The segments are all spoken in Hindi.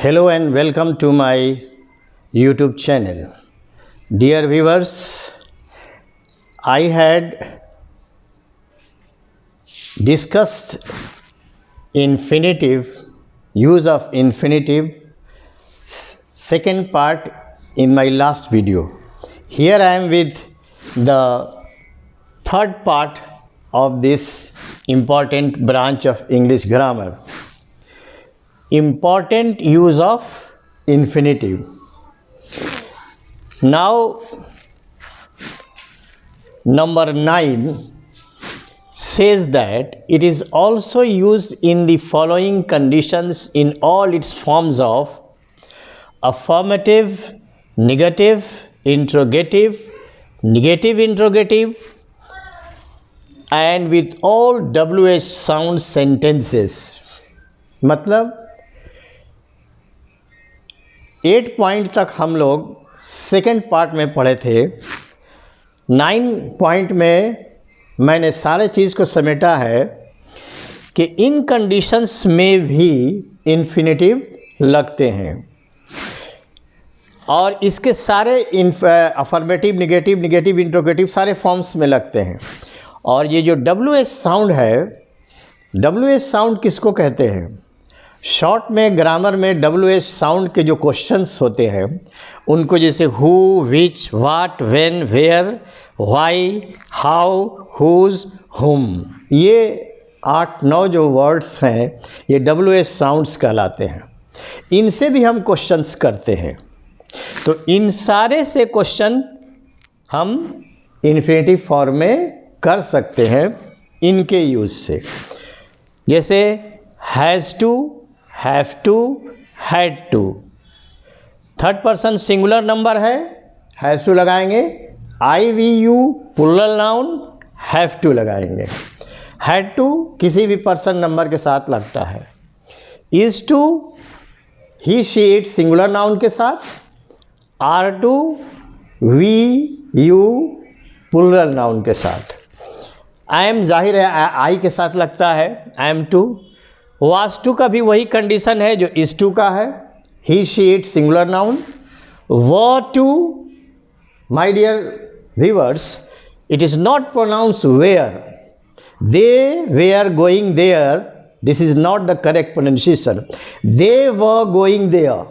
Hello and welcome to my YouTube channel. Dear viewers, I had discussed infinitive, use of infinitive, second part in my last video. Here I am with the third part of this important branch of English grammar. Important use of infinitive. Now, number 9 says that it is also used in the following conditions in all its forms of affirmative, negative, interrogative, negative interrogative, and with all WH sound sentences. मतलब 8 पॉइंट तक हम लोग सेकेंड पार्ट में पढ़े थे। 9 पॉइंट में मैंने सारे चीज़ को समेटा है कि इन कंडीशंस में भी इन्फिनेटिव लगते हैं और इसके सारे अफर्मेटिव, नेगेटिव, नेगेटिव इंट्रोगेटिव सारे फॉर्म्स में लगते हैं। और ये जो WH साउंड है, WH साउंड किसको कहते हैं? शॉर्ट में ग्रामर में WH साउंड के जो क्वेश्चंस होते हैं उनको जैसे who, which, what, when, where, why, how, whose, whom, ये 8-9 जो वर्ड्स हैं ये WH साउंड्स कहलाते हैं। इनसे भी हम क्वेश्चंस करते हैं। तो इन सारे से क्वेश्चन हम इन्फिनेटिव फॉर्म में कर सकते हैं इनके यूज़ से। जैसे has to, have to, had to. Third person singular number है, हैज़ टू लगाएंगे। I we you plural noun, have to लगाएंगे। हैड टू किसी भी पर्सन नंबर के साथ लगता है। Is to he, she, it singular noun के साथ। Are to we you plural noun के साथ। आई एम जाहिर है आई के साथ लगता है, I am to. Was to का भी वही कंडीशन है जो इज टू का है। He, she, it singular noun. Were to, my dear viewers, it is not pronounce where. They where going there, this is not the correct pronunciation. They were going there,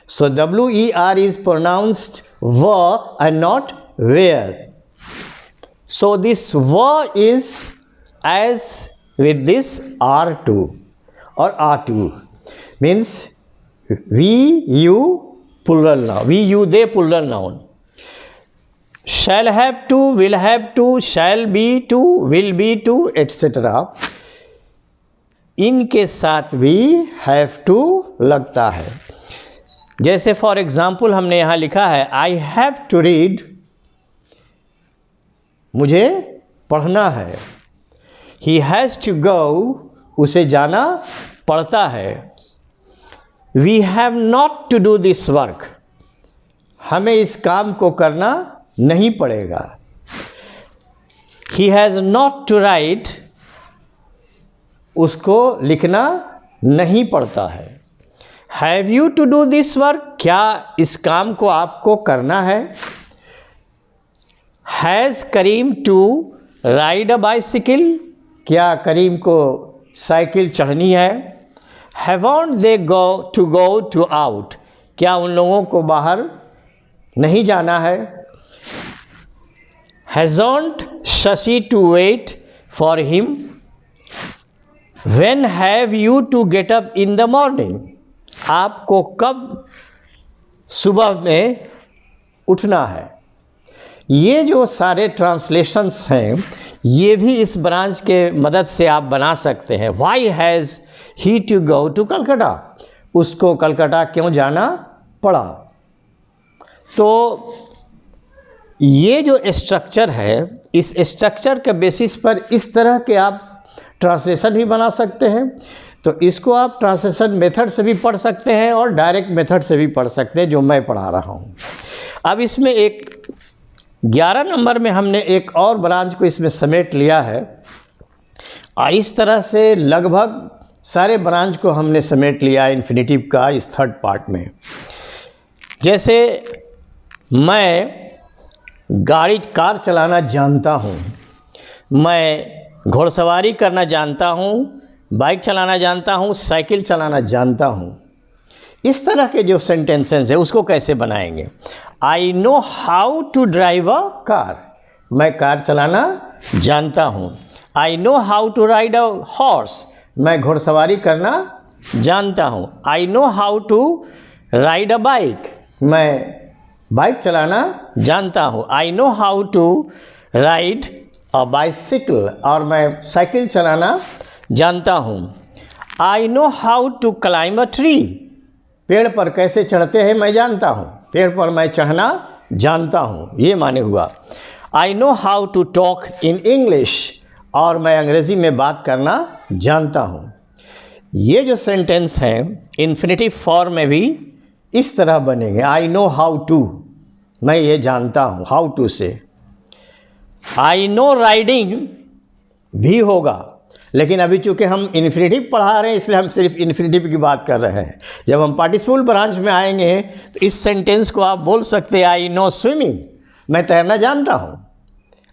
so WER is pronounced were and not were. So this were is as with this R2 or R2 means we, you, plural noun. We, you, they plural noun. Shall have to, will have to, shall be to, will be to, etc. इनके साथ भी have to लगता है। जैसे फॉर एग्ज़ाम्पल हमने यहाँ लिखा है आई हैव टू रीड, मुझे पढ़ना है। ही हैज़ टू गो, उसे जाना पड़ता है। We have not to do this work, हमें इस काम को करना नहीं पड़ेगा। He has not to write, उसको लिखना नहीं पड़ता है। Have you to do this work, क्या इस काम को आपको करना है। Has Karim to ride a bicycle, क्या करीम को साइकिल चढ़नी है। Haven't they go to out, क्या उन लोगों को बाहर नहीं जाना है। Hasn't Shashi to wait for him. When have you to get up in the morning, आपको कब सुबह में उठना है। ये जो सारे ट्रांसलेशंस हैं ये भी इस ब्रांच के मदद से आप बना सकते हैं। Why has he to go to Calcutta, उसको कलकत्ता क्यों जाना पड़ा। तो ये जो स्ट्रक्चर है, इस स्ट्रक्चर के बेसिस पर इस तरह के आप ट्रांसलेशन भी बना सकते हैं। तो इसको आप ट्रांसलेशन मेथड से भी पढ़ सकते हैं और डायरेक्ट मेथड से भी पढ़ सकते हैं जो मैं पढ़ा रहा हूँ। अब इसमें एक 11 नंबर में हमने एक और ब्रांच को इसमें समेट लिया है और इस तरह से लगभग सारे ब्रांच को हमने समेट लिया इन्फिनेटिव का इस थर्ड पार्ट में। जैसे मैं कार चलाना जानता हूँ, मैं घोड़सवारी करना जानता हूँ, बाइक चलाना जानता हूँ, साइकिल चलाना जानता हूँ। इस तरह के जो सेंटेंसेस है उसको कैसे बनाएंगे? I know how to drive a car, मैं कार चलाना जानता हूँ। I know how to ride a horse, मैं घोड़सवारी करना जानता हूँ। I know how to ride a bike, मैं बाइक चलाना जानता हूँ। I know how to ride a bicycle, और मैं साइकिल चलाना जानता हूँ। I know how to climb a tree, पेड़ पर कैसे चढ़ते हैं मैं जानता हूँ, पेड़ पर मैं चढ़ना जानता हूँ, ये माने हुआ। I know how to talk in English, और मैं अंग्रेज़ी में बात करना जानता हूँ। ये जो सेंटेंस हैं इन्फिनेटिव फॉर्म में भी इस तरह बनेंगे। आई नो हाउ टू, मैं ये जानता हूँ, हाउ टू से। आई नो राइडिंग भी होगा, लेकिन अभी चूँकि हम इन्फिनेटिव पढ़ा रहे हैं इसलिए हम सिर्फ इन्फिनेटिव की बात कर रहे हैं। जब हम पार्टिसिपल ब्रांच में आएंगे तो इस सेंटेंस को आप बोल सकते हैं आई नो स्विमिंग, मैं तैरना जानता हूँ,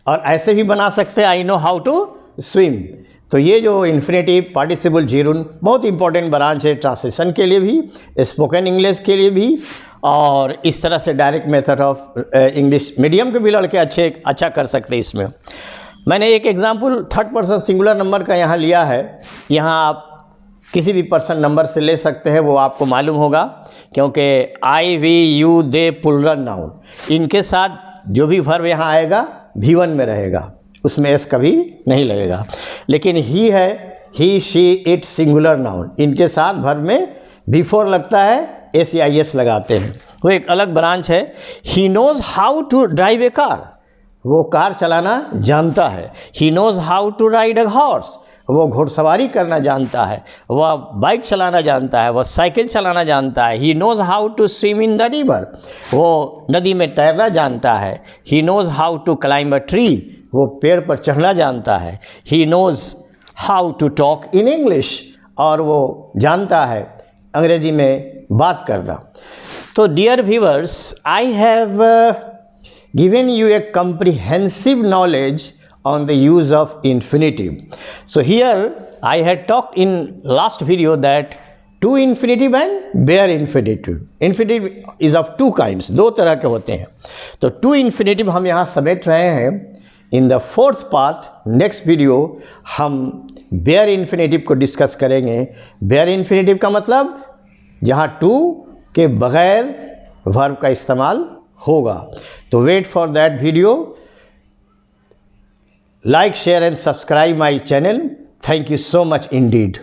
और ऐसे भी बना सकते हैं I know how to swim. तो ये जो इन्फिनेटिव पार्टिसिपल जीरुन बहुत इंपॉर्टेंट ब्रांच है ट्रांसलेशन के लिए भी, स्पोकन इंग्लिश के लिए भी, और इस तरह से direct method of English medium के भी लड़के अच्छा कर सकते हैं इसमें। मैंने एक example third person singular number का यहाँ लिया है। यहाँ आप किसी भी पर्सन नंबर से ले सकते हैं, वो आपको मालूम होगा, क्योंकि I, we, you, they plural noun, इनके साथ जो भी वर्ब यहाँ आएगा V1 में रहेगा, उसमें एस कभी नहीं लगेगा। लेकिन ही है, he, she, it singular noun, इनके साथ वर्ब में बिफोर लगता है, एस या एस लगाते हैं, वो एक अलग ब्रांच है। He knows how to drive a car, वो कार चलाना जानता है। He knows how to ride a horse, वो घोड़सवारी करना जानता है, वह बाइक चलाना जानता है, वह साइकिल चलाना जानता है। He knows how to swim in the river, वो नदी में तैरना जानता है। He knows how to climb a tree, वो पेड़ पर चढ़ना जानता है। He knows how to talk in English, और वो जानता है अंग्रेज़ी में बात करना। तो dear viewers, I have given you a comprehensive knowledge on the use of infinitive. So here I had talked in last video that to infinitive and bare infinitive. Infinitive is of two kinds, दो तरह के होते हैं। तो to infinitive हम यहाँ समेट रहे हैं। In the fourth part, next video, हम bare infinitive को डिस्कस करेंगे। bare infinitive का मतलब जहाँ to के बगैर वर्ब का इस्तेमाल होगा। तो wait for that video. Like, share and subscribe my channel. Thank you so much Indeed.